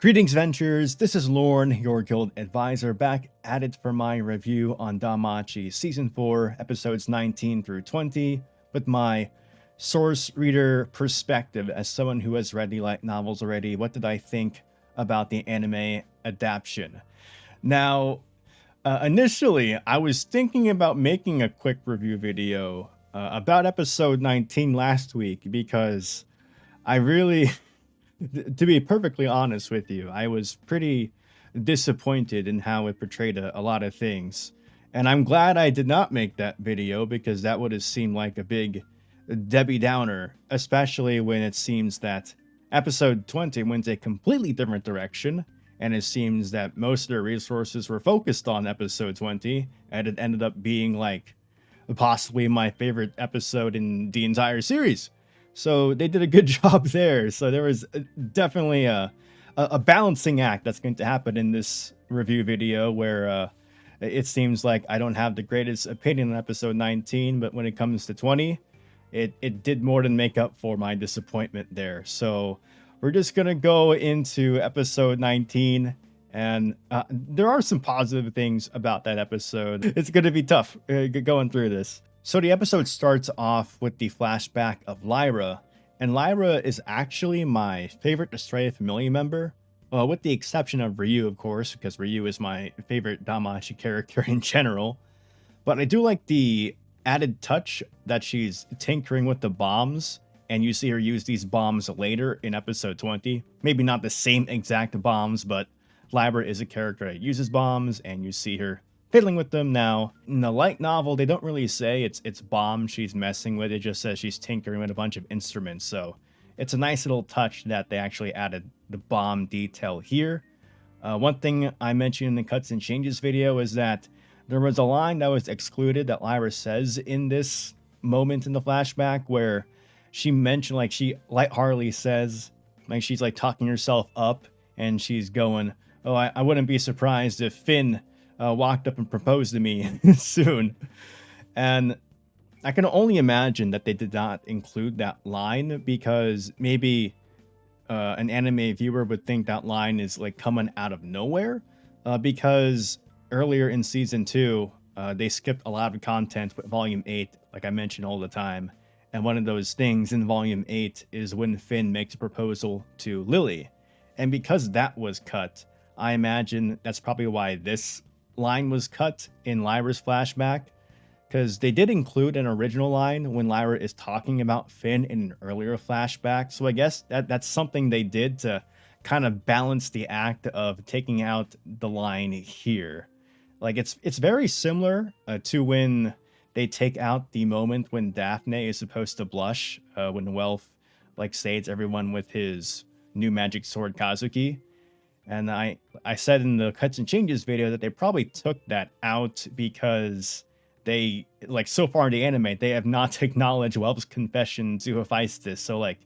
Greetings, Ventures. This is Lorne, your guild advisor, back at it for my review on DanMachi Season 4, Episodes 19 through 20, with my source reader perspective as someone who has read the light novels already. What did I think about the anime adaptation? Now, initially, I was thinking about making a quick review video about Episode 19 last week because I really... To be perfectly honest with you, I was pretty disappointed in how it portrayed a lot of things. And I'm glad I did not make that video because that would have seemed like a big Debbie Downer, especially when it seems that episode 20 went a completely different direction. And it seems that most of their resources were focused on episode 20, and it ended up being like possibly my favorite episode in the entire series. So they did a good job there. So there was definitely a balancing act that's going to happen in this review video where it seems like I don't have the greatest opinion on episode 19, but when it comes to 20, it did more than make up for my disappointment there. So we're just going to go into episode 19. And there are some positive things about that episode. It's going to be tough going through this. So the episode starts off with the flashback of Lyra, and Lyra is actually my favorite Estrella Familia member, with the exception of Ryu, of course, because Ryu is my favorite DanMachi character in general. But I do like the added touch that she's tinkering with the bombs, and you see her use these bombs later in episode 20. Maybe not the same exact bombs, but Lyra is a character that uses bombs, and you see her fiddling with them now. In the light novel, they don't really say it's bombs she's messing with. It just says she's tinkering with a bunch of instruments. So it's a nice little touch that they actually added the bomb detail here. One thing I mentioned in the cuts and changes video is that there was a line that was excluded that Lyra says in this moment in the flashback where she mentioned, like, she lightheartedly says, like, she's like talking herself up and she's going, oh, I wouldn't be surprised if Finn walked up and proposed to me soon. And I can only imagine that they did not include that line because maybe an anime viewer would think that line is like coming out of nowhere, because earlier in season 2 they skipped a lot of content with volume 8, like I mentioned all the time. And one of those things in volume 8 is when Finn makes a proposal to Lily. And because that was cut, I imagine that's probably why this line was cut in Lyra's flashback, because they did include an original line when Lyra is talking about Finn in an earlier flashback. So I guess that's something they did to kind of balance the act of taking out the line here. Like it's very similar to when they take out the moment when Daphne is supposed to blush when Welf like saves everyone with his new magic sword Kazuki. And I said in the cuts and changes video that they probably took that out because they, like, so far in the anime, they have not acknowledged Welp's confession to Hephaestus. So like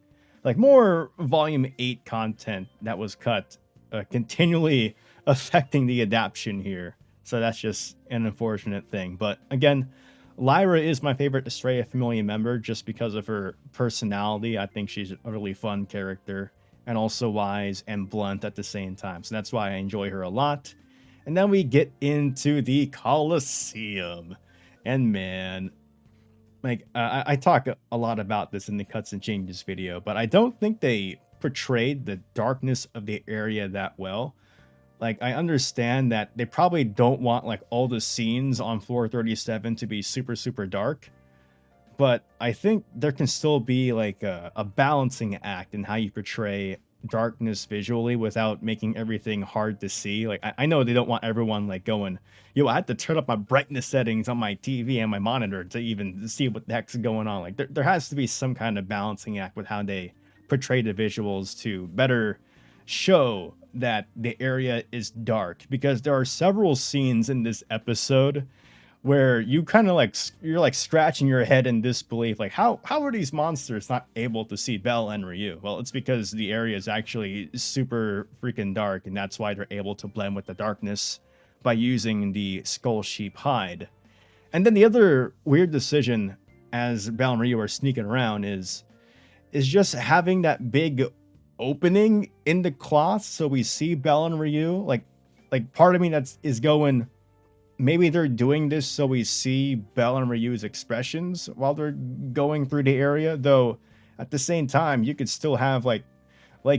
more volume 8 content that was cut, continually affecting the adaptation here. So that's just an unfortunate thing. But again, Lyra is my favorite Estrella Familia member just because of her personality. I think she's a really fun character, and also wise and blunt at the same time. So that's why I enjoy her a lot. And then we get into the Colosseum. And man, like, I talk a lot about this in the cuts and changes video, but I don't think they portrayed the darkness of the area that well. Like, I understand that they probably don't want, like, all the scenes on floor 37 to be super, super dark. But I think there can still be like a balancing act in how you portray darkness visually without making everything hard to see. Like I know they don't want everyone like going, yo, I had to turn up my brightness settings on my TV and my monitor to even see what the heck's going on. Like there has to be some kind of balancing act with how they portray the visuals to better show that the area is dark, because there are several scenes in this episode where you kind of like, you're like scratching your head in disbelief, like how are these monsters not able to see Belle and Ryu? Well, it's because the area is actually super freaking dark, and that's why they're able to blend with the darkness by using the skull sheep hide. And then the other weird decision as Belle and Ryu are sneaking around is just having that big opening in the cloth, so we see Belle and Ryu. Like part of me is going, maybe they're doing this so we see Belle and Ryu's expressions while they're going through the area. Though at the same time, you could still have like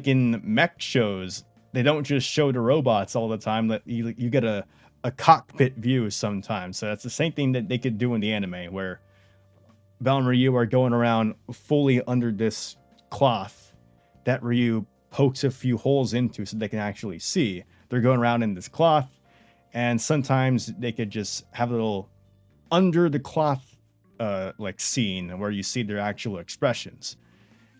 in mech shows, they don't just show the robots all the time. That you get a cockpit view sometimes. So that's the same thing that they could do in the anime, where Belle and Ryu are going around fully under this cloth that Ryu pokes a few holes into so they can actually see. They're going around in this cloth, and sometimes they could just have a little under the cloth like scene where you see their actual expressions.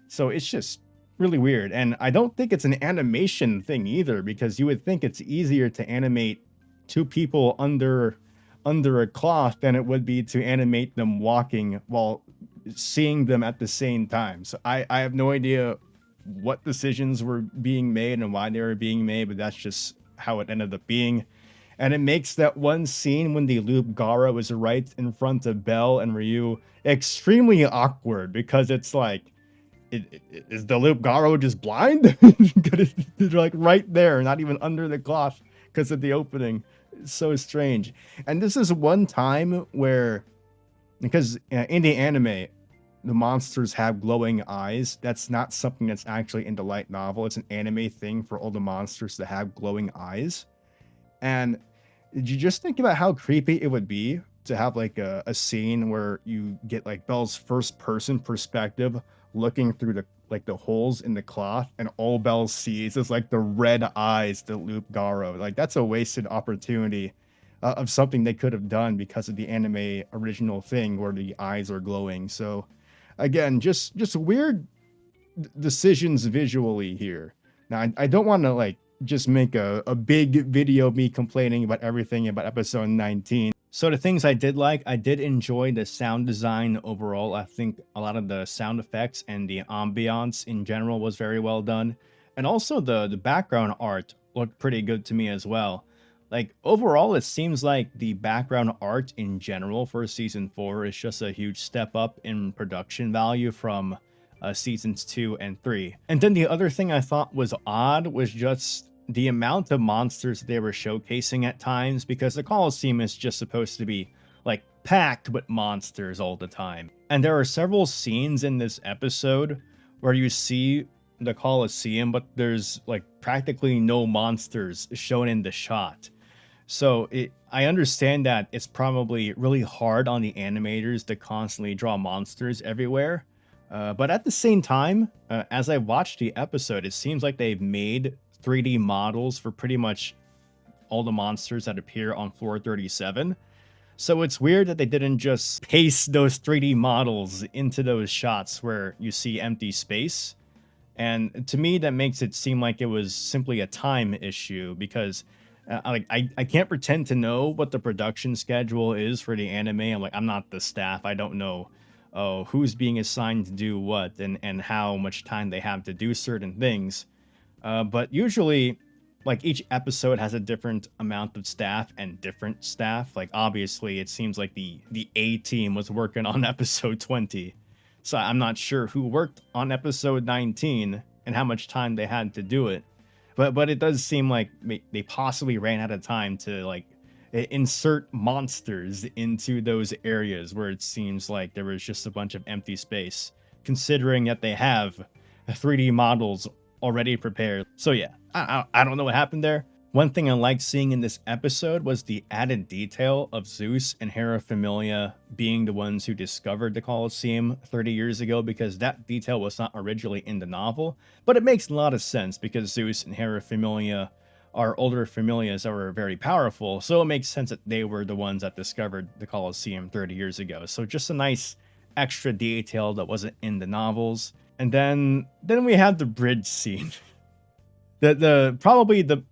So it's just really weird. And I don't think it's an animation thing either, because you would think it's easier to animate two people under a cloth than it would be to animate them walking while seeing them at the same time. So I have no idea what decisions were being made and why they were being made, but that's just how it ended up being. And it makes that one scene when the loop Gara was right in front of Belle and Ryu extremely awkward, because it's like, is the loop Garo just blind? They're like right there, not even under the cloth because of the opening. It's so strange. And this is one time where, because in the anime, the monsters have glowing eyes. That's not something that's actually in the light novel. It's an anime thing for all the monsters to have glowing eyes. And did you just think about how creepy it would be to have like a scene where you get like Belle's first person perspective looking through the holes in the cloth, and all Belle sees is like the red eyes that loop Garo? Like, that's a wasted opportunity of something they could have done because of the anime original thing where the eyes are glowing. So again, just weird decisions visually here. Now, I don't want to like just make a big video of me complaining about everything about episode 19. So the things I did like, I did enjoy the sound design overall. I think a lot of the sound effects and the ambiance in general was very well done. And also the background art looked pretty good to me as well. Like, overall, it seems like the background art in general for season 4 is just a huge step up in production value from seasons 2 and 3. And then the other thing I thought was odd was just the amount of monsters they were showcasing at times, because the Coliseum is just supposed to be like packed with monsters all the time. And there are several scenes in this episode where you see the Coliseum, but there's like practically no monsters shown in the shot. So I understand that it's probably really hard on the animators to constantly draw monsters everywhere. But at the same time, as I watched the episode, it seems like they've made 3D models for pretty much all the monsters that appear on floor 37. So it's weird that they didn't just paste those 3D models into those shots where you see empty space. And to me, that makes it seem like it was simply a time issue, because I can't pretend to know what the production schedule is for the anime. I'm not the staff. I don't know who's being assigned to do what and how much time they have to do certain things. But usually, like, each episode has a different amount of staff and different staff. Like, obviously, it seems like the A team was working on episode 20. So I'm not sure who worked on episode 19 and how much time they had to do it. But it does seem like they possibly ran out of time to, like, insert monsters into those areas where it seems like there was just a bunch of empty space, considering that they have 3D models already prepared. So yeah, I don't know what happened there. One thing I liked seeing in this episode was the added detail of Zeus and Hera Familia being the ones who discovered the Colosseum 30 years ago, because that detail was not originally in the novel, but it makes a lot of sense because Zeus and Hera Familia are older familias that were very powerful, so it makes sense that they were the ones that discovered the Colosseum 30 years ago. So just a nice extra detail that wasn't in the novels. And then we had the bridge scene. Probably the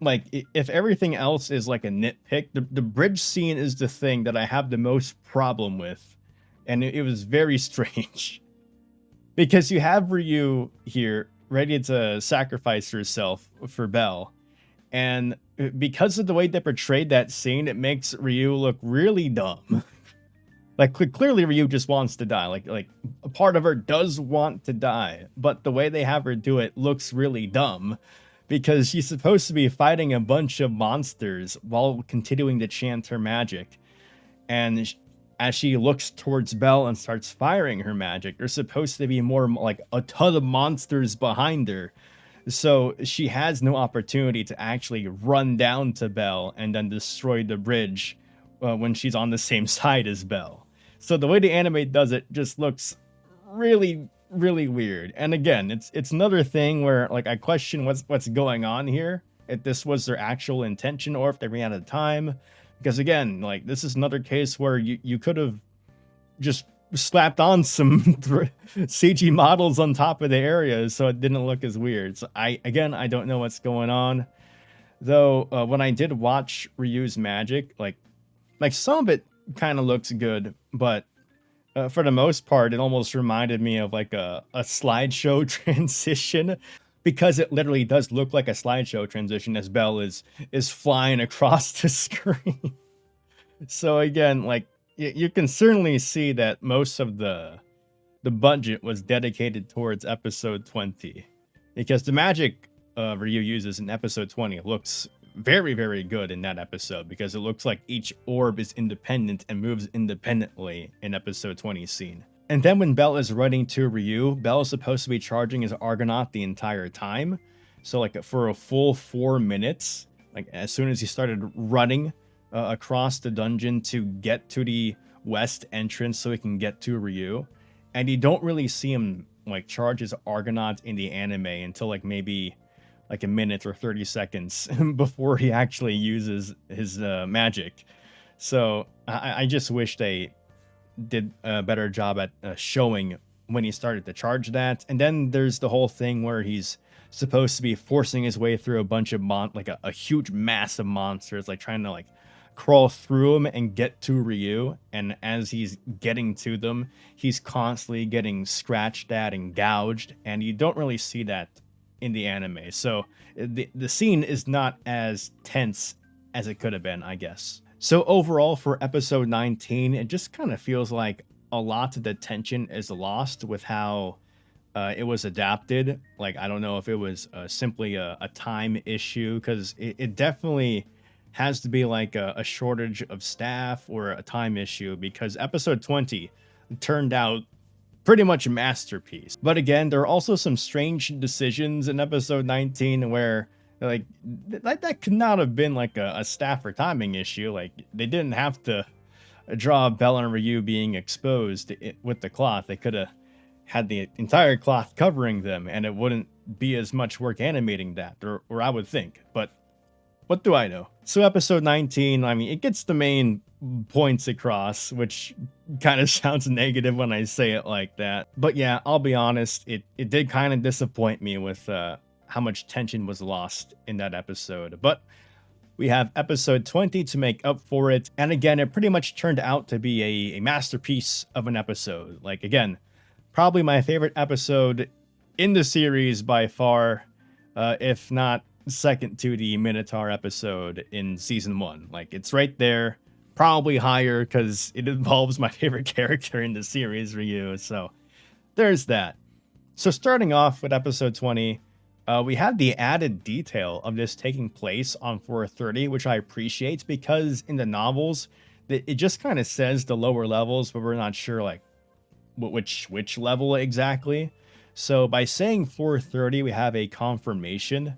like, if everything else is like a nitpick, the bridge scene is the thing that I have the most problem with. And it was very strange. Because you have Ryu here ready to sacrifice herself for Belle. And because of the way they portrayed that scene, it makes Ryu look really dumb. Like, clearly Ryu just wants to die. Like a part of her does want to die, but the way they have her do it looks really dumb because she's supposed to be fighting a bunch of monsters while continuing to chant her magic. And as she looks towards Belle and starts firing her magic, there's supposed to be more like a ton of monsters behind her. So she has no opportunity to actually run down to Belle and then destroy the bridge when she's on the same side as Belle. So the way the anime does it just looks really, really weird. And again, it's another thing where like I question what's going on here. If this was their actual intention or if they ran out of time. Because again, like this is another case where you could have just slapped on some CG models on top of the areas so it didn't look as weird. So I don't know what's going on. Though when I did watch Ryu's magic, like some of it kind of looks good, but for the most part, it almost reminded me of like a slideshow transition because it literally does look like a slideshow transition as Belle is flying across the screen. So again, like you can certainly see that most of the budget was dedicated towards episode 20 because the magic Ryu uses in episode 20 looks very, very good in that episode because it looks like each orb is independent and moves independently in episode 20 scene. And then when Belle is running to Ryu, Belle is supposed to be charging his Argonaut the entire time. So like for a full 4 minutes, like as soon as he started running across the dungeon to get to the west entrance so he can get to Ryu. And you don't really see him like charge his Argonaut in the anime until like maybe like a minute or 30 seconds before he actually uses his magic. So I just wish they did a better job at showing when he started to charge that. And then there's the whole thing where he's supposed to be forcing his way through a bunch of like a huge mass of monsters, like trying to like crawl through them and get to Ryu. And as he's getting to them, he's constantly getting scratched at and gouged. And you don't really see that in the anime. So the scene is not as tense as it could have been, I guess. So overall for episode 19, it just kind of feels like a lot of the tension is lost with how it was adapted. Like, I don't know if it was simply a time issue, because it definitely has to be like a shortage of staff or a time issue, because episode 20 turned out pretty much a masterpiece. But again, there are also some strange decisions in episode 19 where like that could not have been like a staff or timing issue. Like they didn't have to draw Belle and Ryu being exposed with the cloth. They could have had the entire cloth covering them and it wouldn't be as much work animating that, or I would think. But what do I know? So episode 19, I mean, it gets the main points across, which kind of sounds negative when I say it like that. But yeah, I'll be honest, it did kind of disappoint me with how much tension was lost in that episode. But we have episode 20 to make up for it. And again, it pretty much turned out to be a masterpiece of an episode. Like, again, probably my favorite episode in the series by far, if not second to the Minotaur episode in season 1. Like, it's right there, probably higher because it involves my favorite character in the series, Ryu. So there's that. So starting off with episode 20, we have the added detail of this taking place on 430, which I appreciate, because in the novels, it just kind of says the lower levels, but we're not sure like which level exactly. So by saying 430, we have a confirmation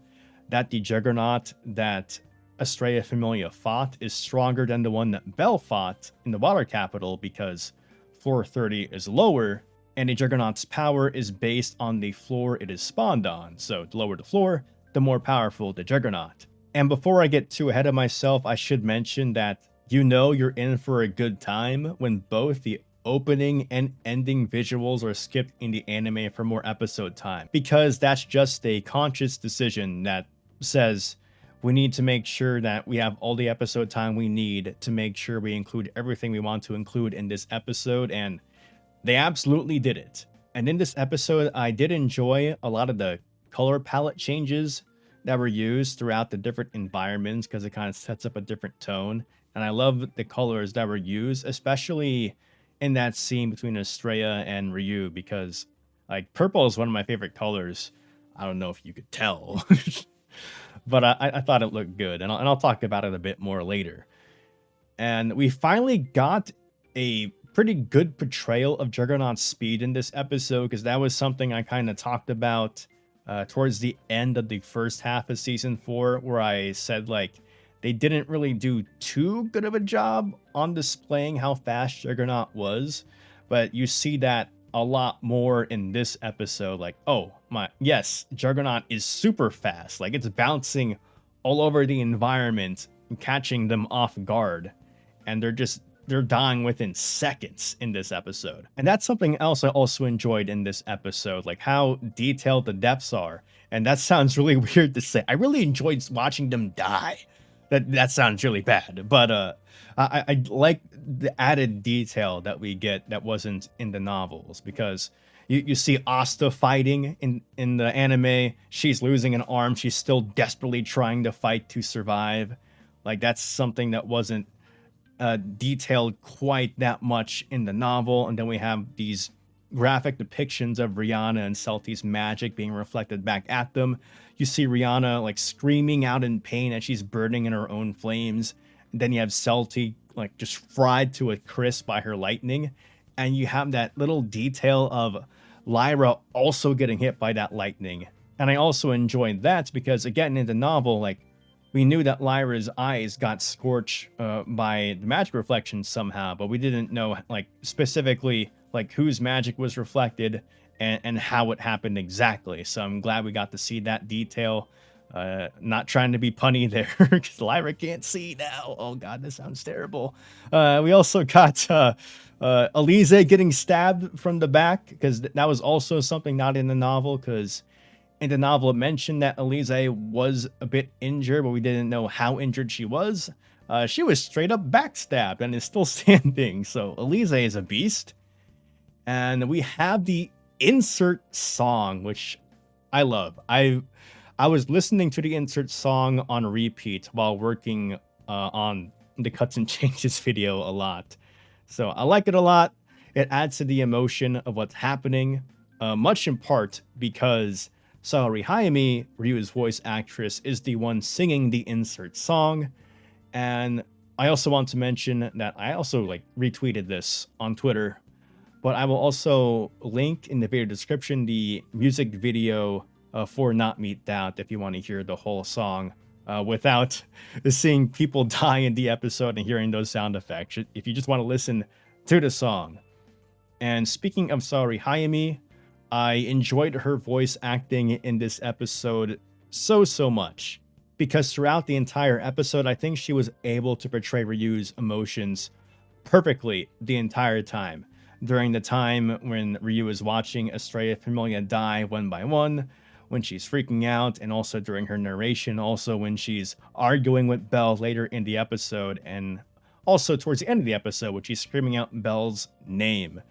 that the Juggernaut that Estrella Familia fought is stronger than the one that Belle fought in the Water Capital, because 430 is lower, and a Juggernaut's power is based on the floor it is spawned on. So the lower the floor, the more powerful the Juggernaut. And before I get too ahead of myself, I should mention that you know you're in for a good time when both the opening and ending visuals are skipped in the anime for more episode time, because that's just a conscious decision that says we need to make sure that we have all the episode time we need to make sure we include everything we want to include in this episode, and they absolutely did it. And in this episode, I did enjoy a lot of the color palette changes that were used throughout the different environments, because it kind of sets up a different tone. And I love the colors that were used, especially in that scene between Estrella and Ryu, because like purple is one of my favorite colors. I don't know if you could tell, but I thought it looked good, and I'll talk about it a bit more later. And we finally got a pretty good portrayal of Juggernaut's speed in this episode, because that was something I kind of talked about towards the end of the first half of season 4, where I said like they didn't really do too good of a job on displaying how fast Juggernaut was, but you see that a lot more in this episode. Like, oh my, yes, Juggernaut is super fast. Like, it's bouncing all over the environment and catching them off guard, and they're dying within seconds in this episode. And that's something else I also enjoyed in this episode, like how detailed the depths are. And that sounds really weird to say. I really enjoyed watching them die. That sounds really bad, but I like the added detail that we get that wasn't in the novels, because you see Asta fighting in the anime. She's losing an arm. She's still desperately trying to fight to survive. Like, that's something that wasn't detailed quite that much in the novel. And then we have these graphic depictions of Rihanna and Celti's magic being reflected back at them. You see Rihanna like screaming out in pain as she's burning in her own flames. And then you have Celti like just fried to a crisp by her lightning. And you have that little detail of Lyra also getting hit by that lightning. And I also enjoyed that because, again, in the novel, like, we knew that Lyra's eyes got scorched by the magic reflection somehow, but we didn't know like specifically like whose magic was reflected and how it happened exactly. So I'm glad we got to see that detail. Not trying to be punny there, because Lyra can't see now. Oh god, this sounds terrible. We also got Elise getting stabbed from the back, because that was also something not in the novel, because in the novel, it mentioned that Elise was a bit injured, but we didn't know how injured she was. She was straight up backstabbed and is still standing. So Elise is a beast. And we have the insert song, which I love. I was listening to the insert song on repeat while working on the cuts and changes video a lot. So I like it a lot. It adds to the emotion of what's happening, much in part because Saori Hayami, Ryu's voice actress, is the one singing the insert song. And I also want to mention that I also like retweeted this on Twitter, but I will also link in the video description the music video for Not Meet Doubt if you want to hear the whole song without seeing people die in the episode and hearing those sound effects, if you just want to listen to the song. And speaking of Saori Hayami, I enjoyed her voice acting in this episode so much, because throughout the entire episode, I think she was able to portray Ryu's emotions perfectly the entire time. During the time when Ryu is watching Estrella Familia die one by one, when she's freaking out, and also during her narration, also when she's arguing with Belle later in the episode, and also towards the end of the episode when she's screaming out Belle's name.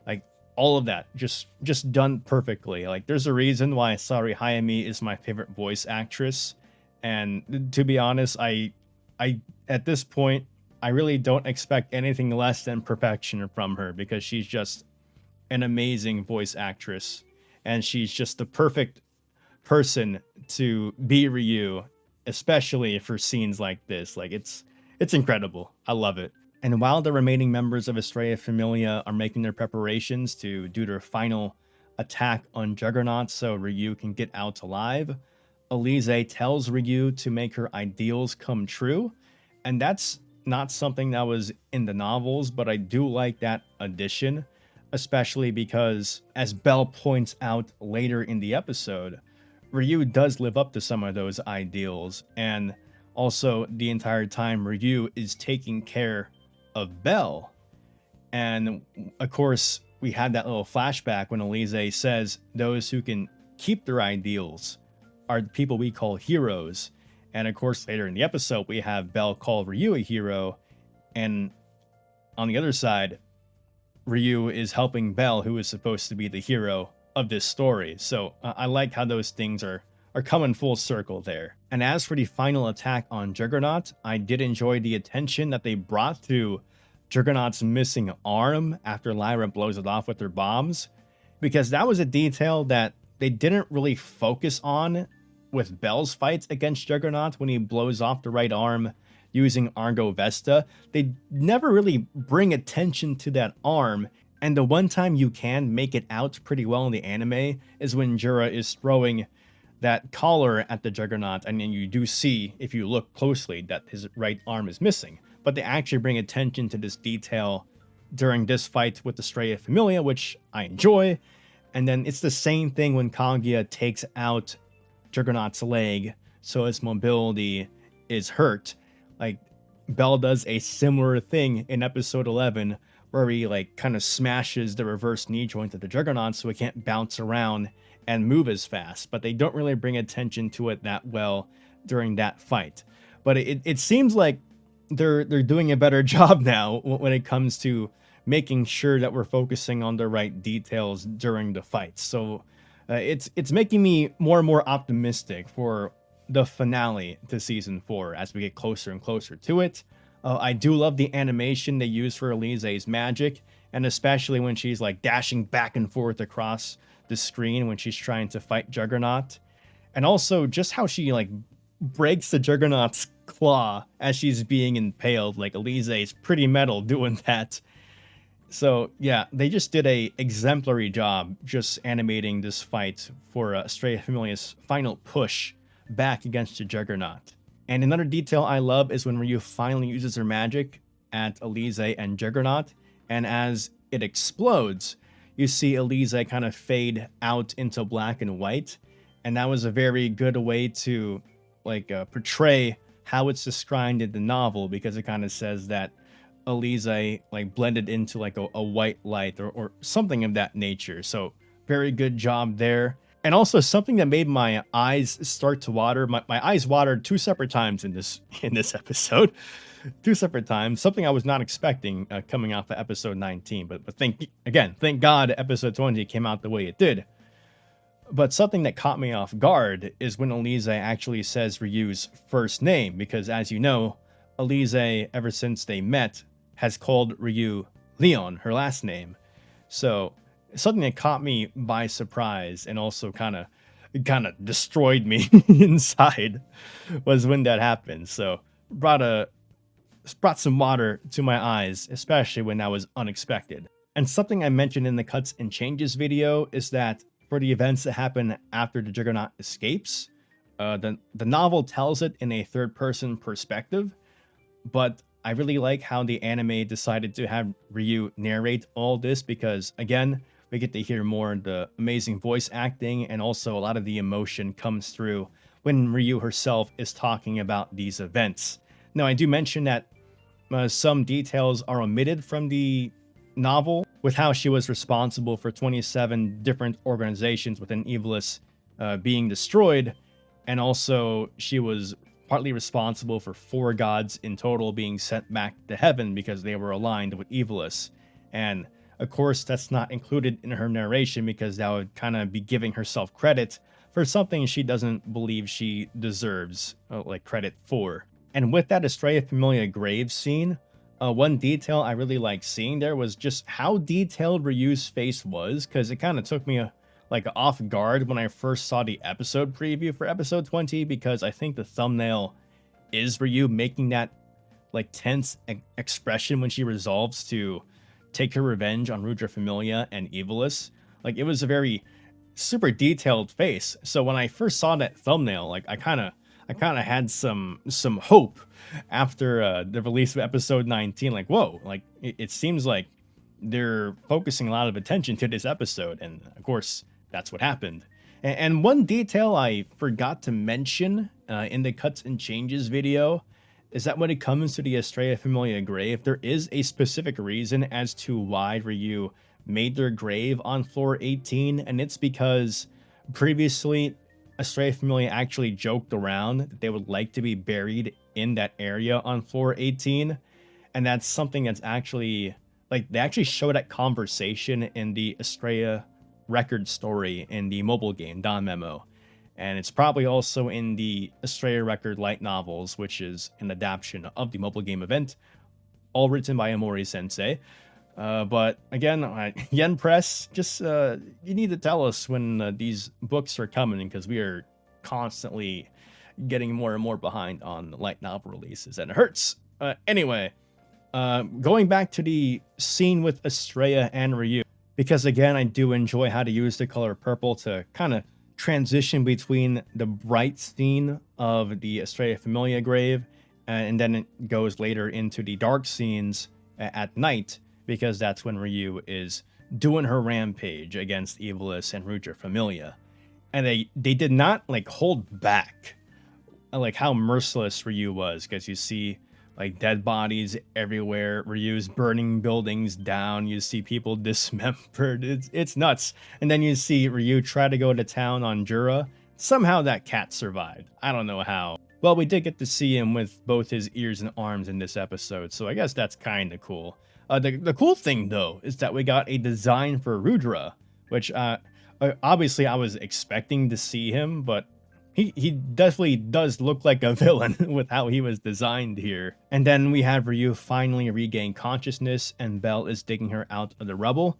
Like, all of that just done perfectly. Like, there's a reason why Saori Hayami is my favorite voice actress, and to be honest, I at this point I really don't expect anything less than perfection from her, because she's just an amazing voice actress, and she's just the perfect person to be Ryu, especially for scenes like this. Like, it's incredible. I love it. And while the remaining members of Estrella Familia are making their preparations to do their final attack on Juggernaut so Ryu can get out alive, Elise tells Ryu to make her ideals come true. And that's not something that was in the novels, but I do like that addition, especially because, as Belle points out later in the episode, Ryu does live up to some of those ideals. And also, the entire time, Ryu is taking care of Belle. And of course, we had that little flashback when Elise says those who can keep their ideals are the people we call heroes. And of course, later in the episode, we have Belle call Ryu a hero, and on the other side, Ryu is helping Belle, who is supposed to be the hero of this story. So I like how those things are coming full circle there. And as for the final attack on Juggernaut, I did enjoy the attention that they brought to Juggernaut's missing arm after Lyra blows it off with her bombs, because that was a detail that they didn't really focus on with Bell's fights against Juggernaut when he blows off the right arm using Argo Vesta. They never really bring attention to that arm, and the one time you can make it out pretty well in the anime is when Jura is throwing that collar at the Juggernaut, and then you do see, if you look closely, that his right arm is missing. But they actually bring attention to this detail during this fight with the Strea Familia, which I enjoy. And then it's the same thing when Kaguya takes out Juggernaut's leg, so his mobility is hurt. Like, Bell does a similar thing in episode 11, where he like kind of smashes the reverse knee joint of the Juggernaut so he can't bounce around and move as fast. But they don't really bring attention to it that well during that fight. But it seems like they're doing a better job now when it comes to making sure that we're focusing on the right details during the fights. So it's making me more and more optimistic for the finale to season 4 as we get closer and closer to it. I do love the animation they use for Elise's magic, and especially when she's like dashing back and forth across the screen when she's trying to fight Juggernaut. And also just how she like breaks the Juggernaut's claw as she's being impaled. Like, Elise is pretty metal doing that. So yeah, they just did a exemplary job just animating this fight for Strea Familia's final push back against the Juggernaut. And another detail I love is when Ryu finally uses her magic at Elise and Juggernaut, and as it explodes, you see Elise kind of fade out into black and white, and that was a very good way to like portray how it's described in the novel, because it kind of says that Elise like blended into like a white light or something of that nature. So very good job there. And also something that made my eyes start to water. My eyes watered 2 separate times in this episode. 2 separate times. Something I was not expecting coming off of episode 19. But thank God episode 20 came out the way it did. But something that caught me off guard is when Elise actually says Ryu's first name. Because as you know, Elise, ever since they met, has called Ryu Leon, her last name. So something that caught me by surprise and also kind of destroyed me inside was when that happened. So brought some water to my eyes, especially when that was unexpected. And something I mentioned in the cuts and changes video is that for the events that happen after the Juggernaut escapes, the novel tells it in a third-person perspective, but I really like how the anime decided to have Ryu narrate all this, because again, we get to hear more of the amazing voice acting, and also a lot of the emotion comes through when Ryu herself is talking about these events. Now, I do mention that some details are omitted from the novel, with how she was responsible for 27 different organizations within Evilus being destroyed, and also she was partly responsible for 4 gods in total being sent back to heaven because they were aligned with Evilus. And of course, that's not included in her narration because that would kind of be giving herself credit for something she doesn't believe she deserves like credit for. And with that Strea Familia grave scene, one detail I really liked seeing there was just how detailed Ryu's face was, because it kind of took me like off guard when I first saw the episode preview for episode 20, because I think the thumbnail is Ryu making that like tense expression when she resolves to take her revenge on Rudra Familia and Evilus. Like, it was a very super detailed face. So when I first saw that thumbnail, like I kind of had some hope after the release of episode 19. Like, whoa, like it seems like they're focusing a lot of attention to this episode, and of course that's what happened. And one detail I forgot to mention in the cuts and changes video is that when it comes to the Strea Familia grave, there is a specific reason as to why Ryu made their grave on floor 18, and it's because previously Strea Familia actually joked around that they would like to be buried in that area on floor 18, and that's something that's actually, like, they actually show that conversation in the Strea record story in the mobile game danmemo, and it's probably also in the Strea record light novels, which is an adaptation of the mobile game event. all written by Amori Sensei. But again, Yen Press, just you need to tell us when these books are coming, because we are constantly getting more and more behind on light novel releases, and it hurts. Anyway, going back to the scene with Estrella and Ryu, because again, I do enjoy how to use the color purple to kind of transition between the bright scene of the Estrella Familia grave, and then it goes later into the dark scenes at night, because that's when Ryu is doing her rampage against Evilus and Rudra Familia. And they did not like hold back like how merciless Ryu was, because you see like dead bodies everywhere. Ryu's burning buildings down. You see people dismembered. It's nuts. And then you see Ryu try to go to town on Jura. Somehow that cat survived. I don't know how. Well, we did get to see him with both his ears and arms in this episode, so I guess that's kind of cool. The cool thing, though, is that we got a design for Rudra, which obviously I was expecting to see him, but he definitely does look like a villain with how he was designed here. And then we have Ryu finally regain consciousness, and Belle is digging her out of the rubble.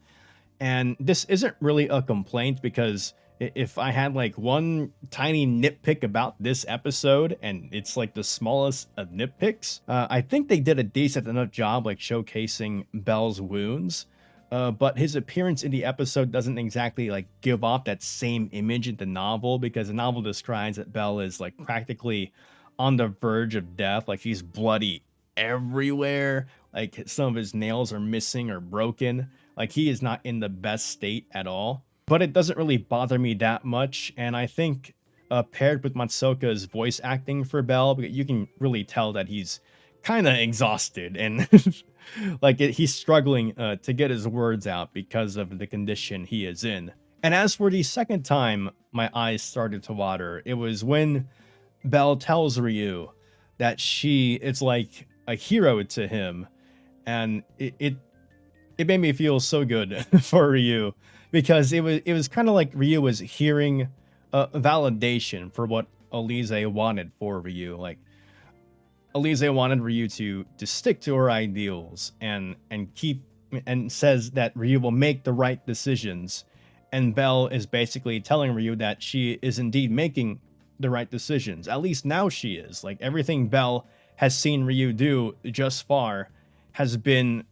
And this isn't really a complaint, because if I had like one tiny nitpick about this episode, and it's like the smallest of nitpicks, I think they did a decent enough job like showcasing Belle's wounds. But his appearance in the episode doesn't exactly like give off that same image in the novel, because the novel describes that Belle is like practically on the verge of death. Like he's bloody everywhere. Like some of his nails are missing or broken. Like he is not in the best state at all. But it doesn't really bother me that much. And I think paired with Matsuoka's voice acting for Belle, you can really tell that he's kind of exhausted and like he's struggling to get his words out because of the condition he is in. And as for the second time my eyes started to water, it was when Belle tells Ryu that she is like a hero to him, and it made me feel so good for Ryu, because it was kind of like Ryu was hearing a validation for what Elise wanted for Ryu. Like Elise wanted Ryu to stick to her ideals and says that Ryu will make the right decisions. And Belle is basically telling Ryu that she is indeed making the right decisions. At least now she is. Like everything Belle has seen Ryu do just far has been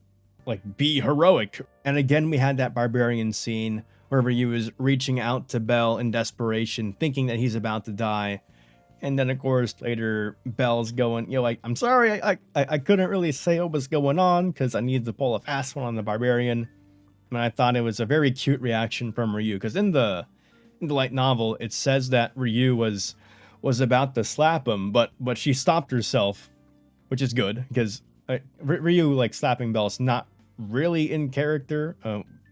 like be heroic. And again, we had that barbarian scene where Ryu is reaching out to Belle in desperation, thinking that he's about to die. And then, of course, later, Belle's going, like, I'm sorry, I couldn't really say what was going on because I needed to pull a fast one on the barbarian. And I thought it was a very cute reaction from Ryu, because in the light novel, it says that Ryu was about to slap him, but she stopped herself, which is good, because Ryu, like, slapping Belle's not really in character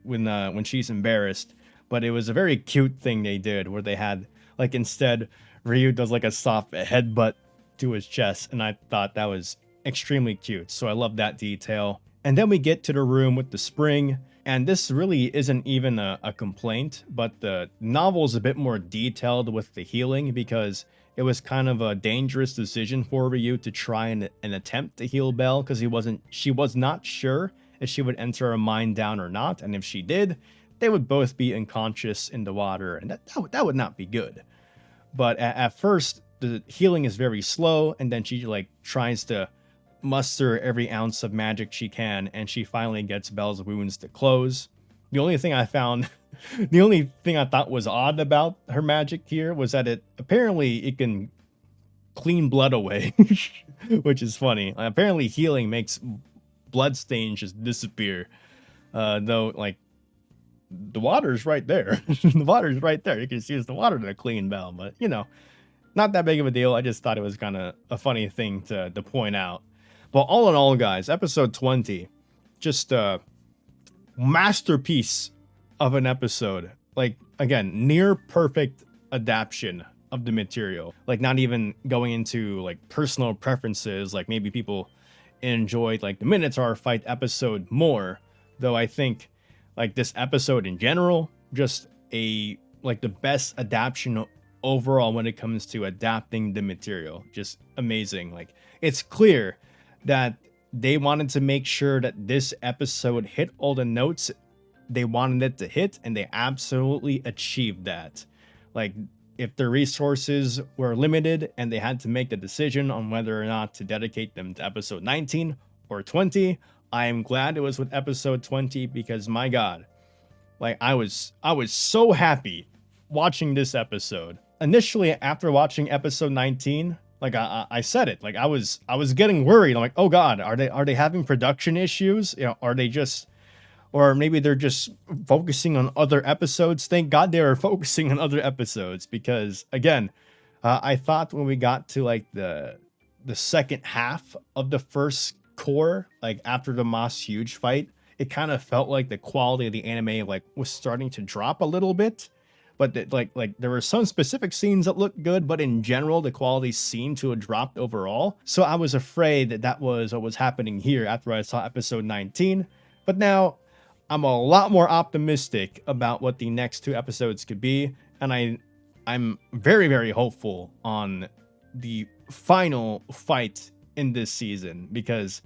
when she's embarrassed. But it was a very cute thing they did, where they had, like, instead Ryu does like a soft headbutt to his chest, and I thought that was extremely cute, so I love that detail. And then we get to the room with the spring, and this really isn't even a complaint, but the novel is a bit more detailed with the healing, because it was kind of a dangerous decision for Ryu to try and attempt to heal Belle, because she was not sure if she would enter a mine down or not, and if she did, they would both be unconscious in the water, and that would not be good. But at first, the healing is very slow, and then she like tries to muster every ounce of magic she can, and she finally gets Belle's wounds to close. The only thing I thought was odd about her magic here was that it can clean blood away, which is funny. Apparently, healing makes blood stains just disappear. Though, like, the water's right there. The water's right there. You can use the water to clean Belle, but not that big of a deal. I just thought it was kind of a funny thing to point out. But all in all, guys, episode 20, just a masterpiece of an episode. Like, again, near perfect adaptation of the material. Like, not even going into like personal preferences. Like, maybe people enjoyed like the Minotaur fight episode more, though I think like this episode in general, just the best adaptation overall when it comes to adapting the material. Just amazing. Like, it's clear that they wanted to make sure that this episode hit all the notes they wanted it to hit, and they absolutely achieved that. Like, if their resources were limited and they had to make the decision on whether or not to dedicate them to episode 19 or 20, I am glad it was with episode 20, because my god, like, I was so happy watching this episode. Initially, after watching episode 19, like I said it, like I was getting worried. I'm like, oh god, are they having production issues? You know, are they just, or maybe they're just focusing on other episodes? Thank god they were focusing on other episodes, because again, I thought when we got to like the second half of the first core, like after the Moss Huge fight, it kind of felt like the quality of the anime like was starting to drop a little bit. But like there were some specific scenes that looked good, but in general the quality seemed to have dropped overall. So I was afraid that that was what was happening here after I saw episode 19. But now I'm a lot more optimistic about what the next two episodes could be, and I'm very, very hopeful on the final fight in this season, because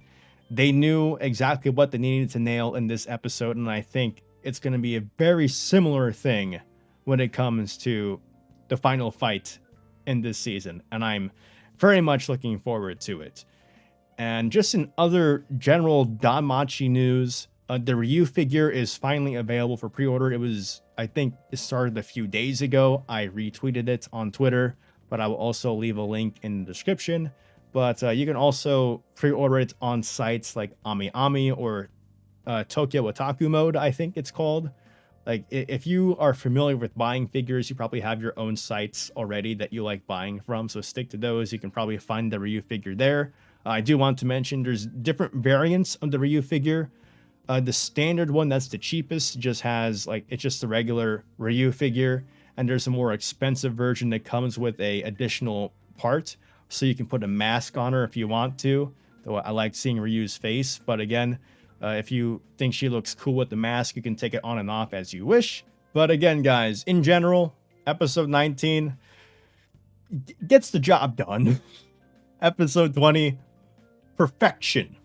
they knew exactly what they needed to nail in this episode, and I think it's going to be a very similar thing when it comes to the final fight in this season, and I'm very much looking forward to it. And just in other general DanMachi news, the Ryu figure is finally available for pre-order. It was, I think it started a few days ago. I retweeted it on Twitter, but I will also leave a link in the description. But you can also pre-order it on sites like AmiAmi or Tokyo Otaku Mode, I think it's called. Like, if you are familiar with buying figures, you probably have your own sites already that you like buying from, so stick to those. You can probably find the Ryu figure there. I do want to mention there's different variants of the Ryu figure. The standard one, that's the cheapest, just has, like, it's just the regular Ryu figure, and there's a more expensive version that comes with a additional part, so you can put a mask on her if you want to, though I like seeing Ryu's face. But again, if you think she looks cool with the mask, you can take it on and off as you wish. But again, guys, in general, episode 19 gets the job done. Episode 20, perfection.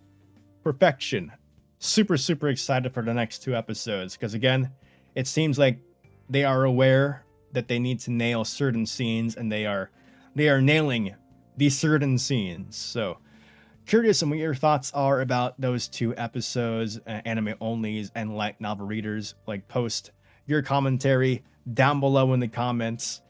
Perfection. Super, super excited for the next two episodes, because again, it seems like they are aware that they need to nail certain scenes, and they are nailing these certain scenes. So curious on what your thoughts are about those two episodes, anime onlys and light novel readers. Like, post your commentary down below in the comments.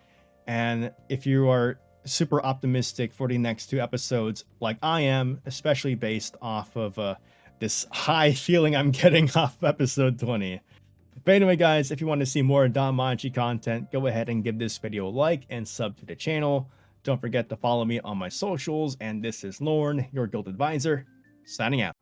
And if you are super optimistic for the next two episodes like I am, especially based off of this high feeling I'm getting off episode 20. But anyway, guys, if you want to see more DanMachi content, go ahead and give this video a like and sub to the channel. Don't forget to follow me on my socials, and this is Lorne, your guild advisor, signing out.